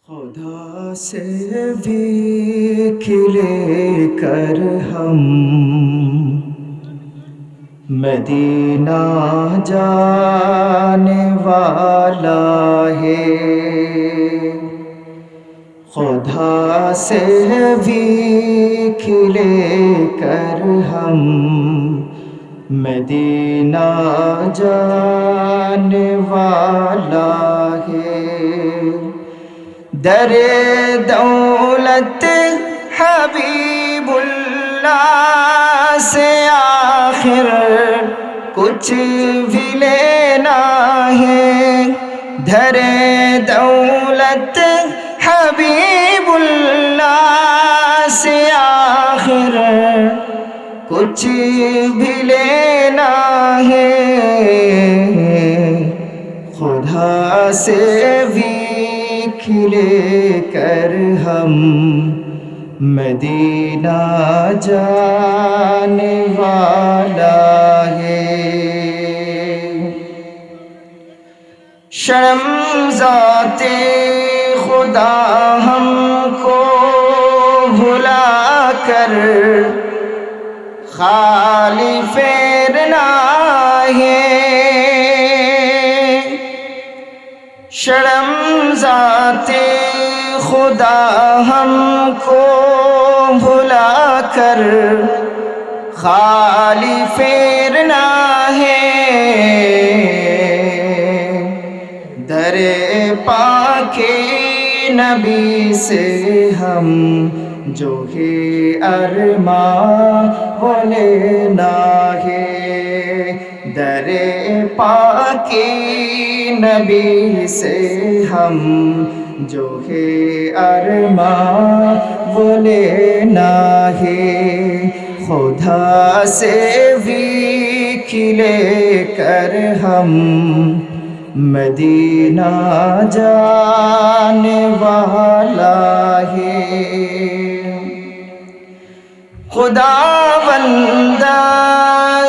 خدا سے بھی لے کر ہم مدینہ جانے والا ہے۔ خدا سے بھی لے کر ہم مدینہ جانے والا ہے۔ در دولت حبیب اللہ سے آخر کچھ بھی لینا ہے۔ در دولت حبیب اللہ سے آخر کچھ بھی لینا ہے۔ خدا سے بھی لے کر ہم مدینہ جانے والا ہے۔ شرم ذات خدا ہم کو بھلا کر خالی پھیرنا ہے۔ شرم ذات خدا ہم کو بھلا کر خالی پھیرنا ہے۔ در پاک نبی سے ہم جو ہے ارماں وہ لینا ہے۔ در پاک نبی سے ہم جو ہے ارماں وہ لینا ہے۔ خدا سے بھی لے کر ہم مدینہ جانے والا ہے۔ خداوند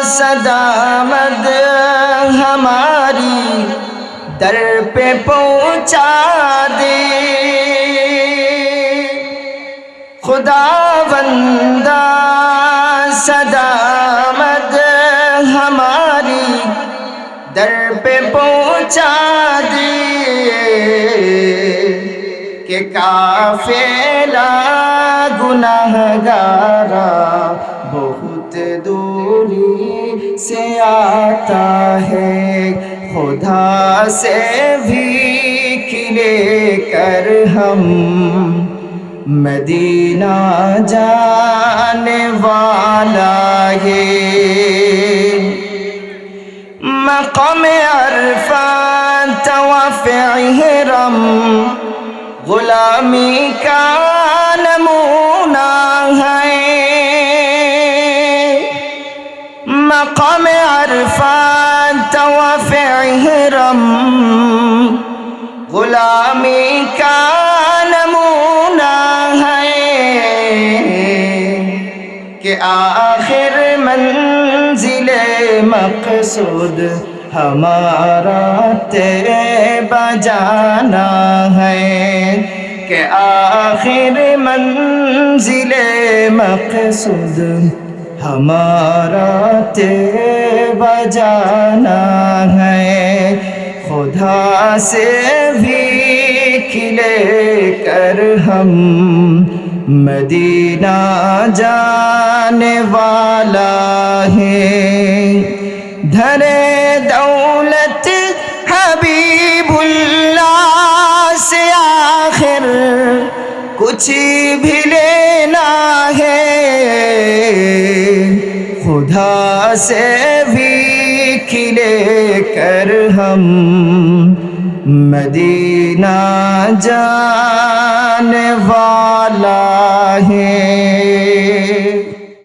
صدامد ہماری در پہ پہنچا دے۔ خداوند صدامد ہماری در پہ پہنچا دے کہ قافلہ گناہ گارا بہت دوری سے آتا ہے۔ خدا سے بھی لے کر ہم مدینہ جانے والا ہے۔ مقام عرفات طواف احرام غلامی کا نمونہ ہے۔ مقام عرفات طواف احرام غلامی کا نمونہ ہے کہ آخر منزل مقصود ہمارا طیبہ جانا ہے۔ کہ آخر منزل مقصود ہمارا طیبہ جانا ہے۔ خدا سے بھی لے کر ہم مدینہ جانے والا ہے۔ در دولت حبیب اللہ سے آخر کچھ بھی لینا ہے۔ خدا سے بھی لے کر ہم مدینہ جانے والا ہے۔